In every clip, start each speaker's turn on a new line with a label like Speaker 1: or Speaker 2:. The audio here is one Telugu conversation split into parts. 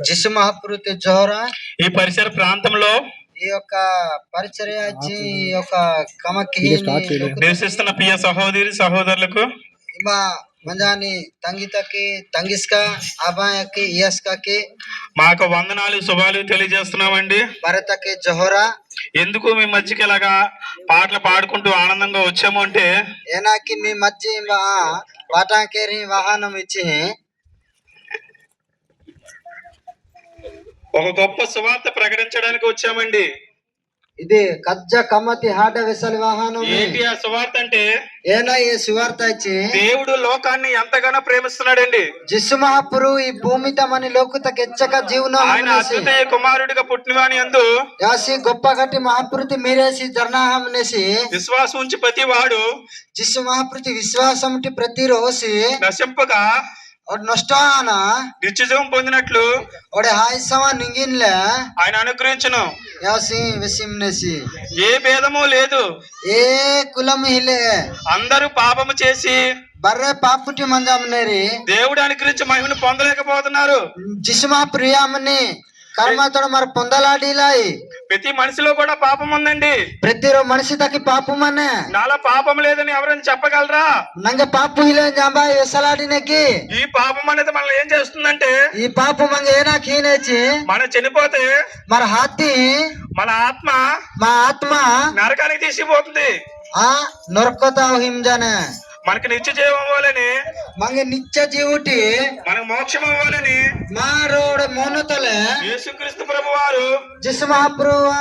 Speaker 1: జిసు మహాపురుతి జోహరా
Speaker 2: ఈ పరిసర ప్రాంతంలో
Speaker 1: ఈ యొక్క పరిచర్య ఈ యొక్క కమకి
Speaker 2: నివసిస్తున్న ప్రియ సహోదరి సహోదరులకు
Speaker 1: ఇమా మంజాని తంగితకి తంగిస్కా అబాయకి ఇయస్కాకి
Speaker 2: మాకు వందనాలు శుభాలు తెలియజేస్తున్నామండి.
Speaker 1: భరతకి జోహరా
Speaker 2: ఎందుకు మీ మధ్యకి ఇలాగా పాటలు పాడుకుంటూ ఆనందంగా వచ్చాము అంటే
Speaker 1: ఏనాకి మీ మధ్య పాటాకేరి వాహనం ఇచ్చి
Speaker 2: ఒక గొప్ప సువార్త ప్రకటించడానికి వచ్చామండి.
Speaker 1: ఇది కజ్జ కమ్మతి హాట వెసలి వాహనం.
Speaker 2: ఏంటి ఆ సువార్త అంటే?
Speaker 1: ఏనా ఈ సువార్త ఇచ్చి
Speaker 2: దేవుడు లోకాన్ని ఎంతగానో ప్రేమిస్తున్నాడండి.
Speaker 1: జిస్సు మహాపురు ఈ భూమి తమని లోకుత కెచ్చక జీవనం
Speaker 2: ఆయన అద్వితీయ కుమారుడిగా పుట్టినవాని యందు
Speaker 1: యాసి గొప్ప గట్టి మహాపురుతి మీరేసి ధర్నాహంనేసి
Speaker 2: విశ్వాసం ఉంచి ప్రతి వాడు
Speaker 1: జిస్సు మహాపురుతి విశ్వాసం ప్రతి రోజు
Speaker 2: నశింపగా
Speaker 1: నష్టాన
Speaker 2: నిత్యజీవం పొందినట్లు
Speaker 1: ఒడే హాయిసమా నింగిన్లే
Speaker 2: ఆయన అనుగ్రహించును.
Speaker 1: యాసి విసిమ్నేసి
Speaker 2: ఏ భేదము లేదు,
Speaker 1: ఏ కులం హిలే
Speaker 2: అందరూ పాపము చేసి
Speaker 1: బర్రె పాపుటి మంజామనేరి
Speaker 2: దేవుడు అనుగ్రహించి మహిమను పొందలేకపోతున్నారు.
Speaker 1: జిస్మా ప్రియామని కర్మతో మరి పొందలాడిలాయి.
Speaker 2: ప్రతి మనిషిలో కూడా పాపం ఉందండి.
Speaker 1: ప్రతి మనిషి తకి పాపమనే
Speaker 2: నాలో పాపం లేదని ఎవరైనా చెప్పగలరా?
Speaker 1: నంగ పాపు ఇలా జాంబా ఎసలాడినకి
Speaker 2: ఈ పాపం అనేది మనల్ని ఏం చేస్తుందంటే
Speaker 1: ఈ పాపం మంగ ఏనా కీనేచి
Speaker 2: మనం చనిపోతే
Speaker 1: మన హాతి
Speaker 2: మన ఆత్మ
Speaker 1: మా ఆత్మ
Speaker 2: నరకానికి తీసుకుపోతుంది.
Speaker 1: నొరకొతావు హింజానే
Speaker 2: మనకి నిత్య జీవం అవ్వాలని
Speaker 1: మంగ నిత్య జీవుటి
Speaker 2: మనకు మోక్షం అవ్వాలని
Speaker 1: మా రోడ్ మోనతలే
Speaker 2: యేసుక్రీస్తు ప్రభు వారు
Speaker 1: జిసు మహాప్రభు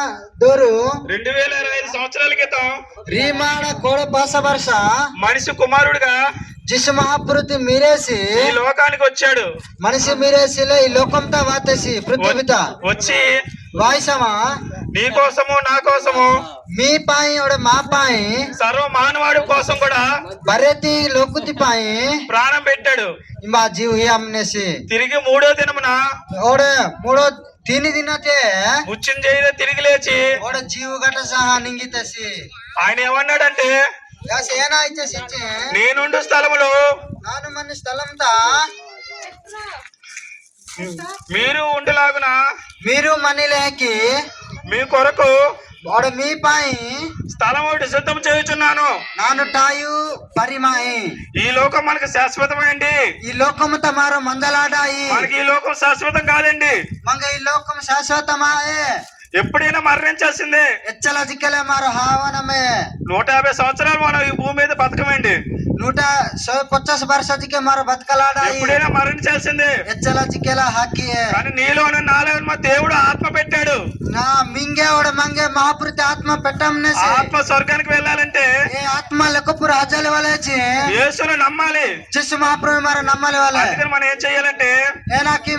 Speaker 1: దోరు
Speaker 2: 2025 సంవత్సరాల క్రితం
Speaker 1: రీమాణ కోడ బాస వర్ష
Speaker 2: మనిషి కుమారుడుగా
Speaker 1: జిసు మహాపురుతి మీరేసి
Speaker 2: ఈ లోకానికి వచ్చాడు.
Speaker 1: మనిషి మీరేసిలో ఈ లోకంతో వాతేసి పృథ్వీత
Speaker 2: వచ్చి
Speaker 1: వాయిసమా
Speaker 2: నీ కోసము నా కోసము
Speaker 1: మీ పాయి మా పాయి
Speaker 2: సర్వ మానవాడి కోసం కూడా
Speaker 1: బరేతి లోకుతి పాయి
Speaker 2: ప్రాణం పెట్టాడు.
Speaker 1: మా జీవ అమ్మనేసి
Speaker 2: తిరిగి మూడో దినమున
Speaker 1: ఓడే మూడో తిని దినతే
Speaker 2: ముచ్చింజయిలో తిరిగి లేచి
Speaker 1: ఓడే జీవ గట సహా నింగితసి
Speaker 2: ఆయన ఏమన్నాడంటే
Speaker 1: ఏనా ఇచ్చేసి
Speaker 2: నేనుండు స్థలములో
Speaker 1: నాను మన స్థలంతా
Speaker 2: మీరు ఉండలాగున
Speaker 1: మీరు మనీలేకి
Speaker 2: మీ కొరకు
Speaker 1: వాడు మీ పాయి
Speaker 2: స్థలం ఒకటి సిద్ధం చేయుచున్నాను.
Speaker 1: నాను టాయు పరిమాయి
Speaker 2: ఈ లోకం మనకు శాశ్వతమైంది.
Speaker 1: ఈ లోకము తమారో మందలాడాయి.
Speaker 2: మనకి ఈ లోకం శాశ్వతం కాదండి.
Speaker 1: మంగ ఈ లోకం శాశ్వతమాయే
Speaker 2: ఎప్పుడైనా మరణించాల్సిందే.
Speaker 1: ఎచ్చల దిక్కలే మారో హావనమే
Speaker 2: 150 సంవత్సరాలు మనం ఈ భూమి మీద బతకమండి.
Speaker 1: 150 वर्षाचे मारो బతకలాడాయి.
Speaker 2: ఎప్పుడైనా మరణించాల్సిందే.
Speaker 1: ఎచ్చల దిక్కల హక్కియే.
Speaker 2: కానీ నీలోనే నాలో మా దేవుడు ఆత్మ పెట్టాడు.
Speaker 1: నా మింగేవడ మంగే మహాపురుతి ఆత్మ పెట్టంనేసి
Speaker 2: ఆత్మ స్వర్గానికి వెళ్ళాలంటే
Speaker 1: ఏ ఆత్మ లెక్కపుర హజాలి వలేచి
Speaker 2: యేసుని నమ్మాలి.
Speaker 1: జిసు మహాప్రభు మార నమ్మాలి వలే.
Speaker 2: అందుకని మనం ఏం చేయాలంటే
Speaker 1: ఏనాకి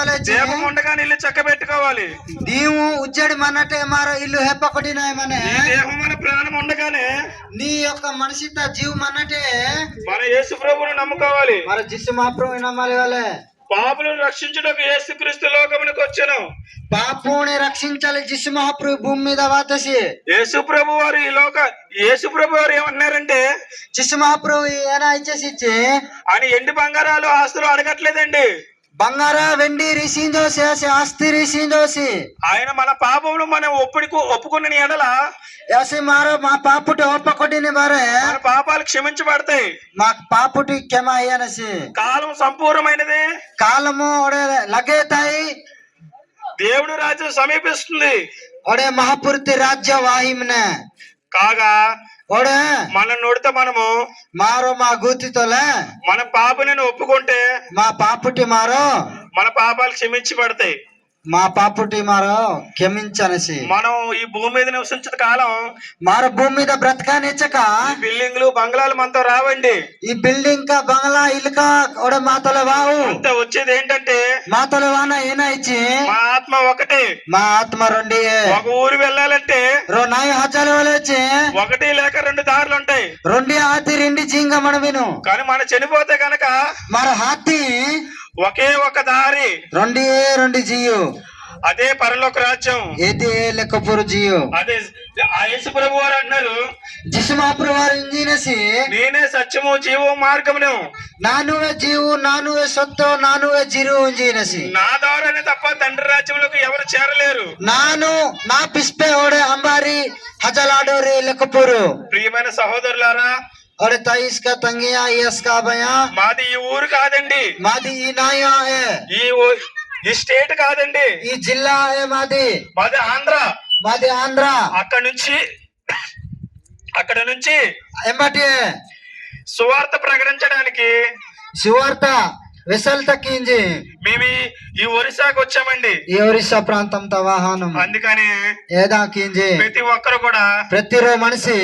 Speaker 1: వలేచి
Speaker 2: దీపం ఉండగానే ఇల్లు చక్క పెట్టుకోవాలి.
Speaker 1: దీవు ఉజ్జడి మన్నటే మారో ఇల్లు హెప్పకొట్టినాయి మనే.
Speaker 2: ఈ దేహం మన ప్రాణం ఉండగానే
Speaker 1: నీ యొక్క మనిషిత జీవ మన్నటే
Speaker 2: మన యేసు ప్రభువును నమ్ముకోవాలి.
Speaker 1: మరి జిసు మహాప్రభు నమ్మాలి వలే.
Speaker 2: పాపులను రక్షించుటకు యేసుక్రీస్తు లోకమునకు వచ్చెను.
Speaker 1: పాపుని రక్షించాలి జిసు మహాప్రభు భూమి మీద వాతసి.
Speaker 2: యేసు ప్రభు వారు యేసు ప్రభు వారు ఏమంటున్నారంటే
Speaker 1: జిసు మహాప్రభు ఏనా ఇచ్చేసి
Speaker 2: ఆయన ఎండి బంగారాలు ఆస్తులు అడగట్లేదండి.
Speaker 1: బంగార వెండి రిసిందోసి ఆస్తి రిసిందోసి
Speaker 2: ఆయన మన పాపములు మనం ఒప్పుకున్న ఎడల
Speaker 1: యాసి మారో మా పాపుటి ఒప్పకొట్టిన మారే
Speaker 2: మన పాపాలు క్షమించబడతాయి.
Speaker 1: మా పాపుటి క్షమ అయ్యానసి
Speaker 2: కాలం సంపూర్ణమైనది.
Speaker 1: కాలము లగేతాయి.
Speaker 2: దేవుడు రాజ్యం సమీపిస్తుంది.
Speaker 1: ఒడే మహాపురుతి రాజ్య వాహిమ్నే
Speaker 2: కాగా
Speaker 1: ఒడే
Speaker 2: మన నోడితే మనము
Speaker 1: మారో మా గూతితోలే
Speaker 2: మన పాపని ఒప్పుకుంటే
Speaker 1: మా పాపుటి మారో
Speaker 2: మన పాపాలు క్షమించబడతాయి.
Speaker 1: మా పాపుటి మారో క్షమించనసి
Speaker 2: మనం ఈ భూమి మీద నివసించిన కాలం
Speaker 1: మారో భూమి మీద బ్రతకానిచ్చక
Speaker 2: బిల్డింగ్లు బంగ్లాలు మనతో రావండి.
Speaker 1: ఈ బిల్డింగ్ కా బంగ్లా ఇల్లుక ఒడే మాతోలే వావు.
Speaker 2: అంత వచ్చేది ఏంటంటే
Speaker 1: మాతోలే వాన ఏనా ఇచ్చి
Speaker 2: మా ఆత్మ ఒకటే.
Speaker 1: మా ఆత్మ రెండి.
Speaker 2: ఒక ఊరు వెళ్ళాలంటే
Speaker 1: నాయ హజాలు వలేచి
Speaker 2: ఒకటి లేక 2 దారులు ఉంటాయి.
Speaker 1: రెండి హాతి రెండు చింగ మన విను.
Speaker 2: కానీ మనం చనిపోతే కనుక
Speaker 1: మన హాతి
Speaker 2: ఒకే ఒక దారి
Speaker 1: రెండు జీయు
Speaker 2: అదే పరలోక రాజ్యం.
Speaker 1: ఏది లెక్కపురు జియో
Speaker 2: అదే ఆ యేసు ప్రభు వారు అంటున్నారు,
Speaker 1: जिस महाप्रभु वार इंजीन से
Speaker 2: నేనే సత్యము జీవము మార్గమును,
Speaker 1: నానువే జీవు నానువే సత్యం నానువే జిరు ఇంజీన से
Speaker 2: నా ద్వారానే తప్ప తండ్రి రాజ్యంలోకి ఎవరు చేరలేరు.
Speaker 1: నాను నా పిస్పే ఓడే అంబారి హజలాడోరే లెక్కపురు
Speaker 2: ప్రియమైన సహోదరులారా,
Speaker 1: और तेईस का तंगिया यस का बया
Speaker 2: మాది ఈ ఊరు కాదండి,
Speaker 1: मादी ई नाया है
Speaker 2: ఈ స్టేట్ కాదండి,
Speaker 1: ई जिला है मादी
Speaker 2: మాది ఆంధ్ర.
Speaker 1: मादी आंध्र
Speaker 2: అక్కడ నుంచి
Speaker 1: एम्बटी
Speaker 2: సువార్త ప్రకటించడానికి
Speaker 1: शिवार्थ विसल तक इंजी
Speaker 2: మేము ఈ ఒరిస్సాకు వచ్చామండి.
Speaker 1: ఈ ఒరిస్సా ప్రాంతం తవాహనం
Speaker 2: అందుకని
Speaker 1: ఏదా కింజి
Speaker 2: ప్రతి ఒక్కరు కూడా
Speaker 1: ప్రతిరో మనిషి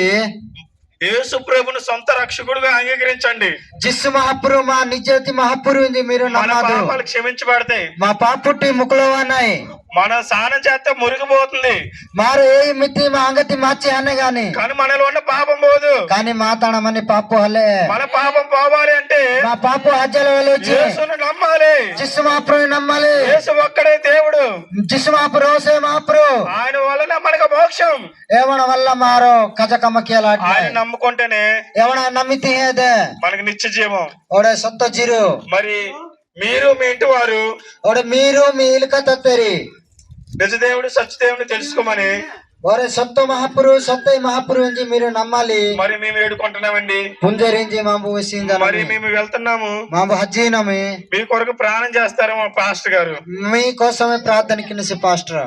Speaker 2: యేసు ప్రభుని సొంత రక్షకుడుగా అంగీకరించండి.
Speaker 1: జిస్ మహాపురు మా నిజతి మహాపురు ఇంది మీరు
Speaker 2: మన
Speaker 1: నమ్మదు
Speaker 2: పాపాలు క్షమించబడతాయి,
Speaker 1: మా పాపుట్టి ముకులవానాయి
Speaker 2: మన స్నానం చేస్తే మురిగిపోతుంది,
Speaker 1: మారు ఏ మితి మా అంగతి మార్చి అనే గాని
Speaker 2: కానీ మనలో ఉన్న పాపం పోదు.
Speaker 1: కానీ మాతాడమని పాపు హలే
Speaker 2: మన పాపం పోవాలి అంటే
Speaker 1: మా పాపు హజ్జల వెళ్ళొచ్చి
Speaker 2: యేసును నమ్మాలి.
Speaker 1: జిస్ మహాపురు నమ్మాలి
Speaker 2: యేసు ఒక్కడే దేవుడు,
Speaker 1: జిస్ మహాపురు ఓసే మహాపురు
Speaker 2: ఆయన వలన మనకు మోక్షం.
Speaker 1: ఏవణ వల్ల మారో కజకమ్మకేలాడి
Speaker 2: ఆయన నమ్ముకుంటేనే
Speaker 1: ఏవణ నమ్మితి హేదే
Speaker 2: మనకి నిత్య జీవం.
Speaker 1: ఓడే సొంత జిరు
Speaker 2: మరి మీరు మీ ఇంటి వారు
Speaker 1: ఓడే మీరు మీ ఇలుక తత్తరి
Speaker 2: నిజదేవుడు సత్యదేవుని తెలుసుకోమని
Speaker 1: ఓరే సొంత మహాపురు సొంత మహాపురు ఇంజి మీరు నమ్మాలి.
Speaker 2: మరి మేము వేడుకుంటున్నామండి.
Speaker 1: పుంజరించి మాంబు విసింద
Speaker 2: మరి మేము వెళ్తున్నాము,
Speaker 1: మాంబు హజ్జీనమి
Speaker 2: మీ కొరకు ప్రాణం చేస్తారు మా పాస్టర్ గారు.
Speaker 1: మీ కోసమే ప్రార్థన కింద పాస్టర్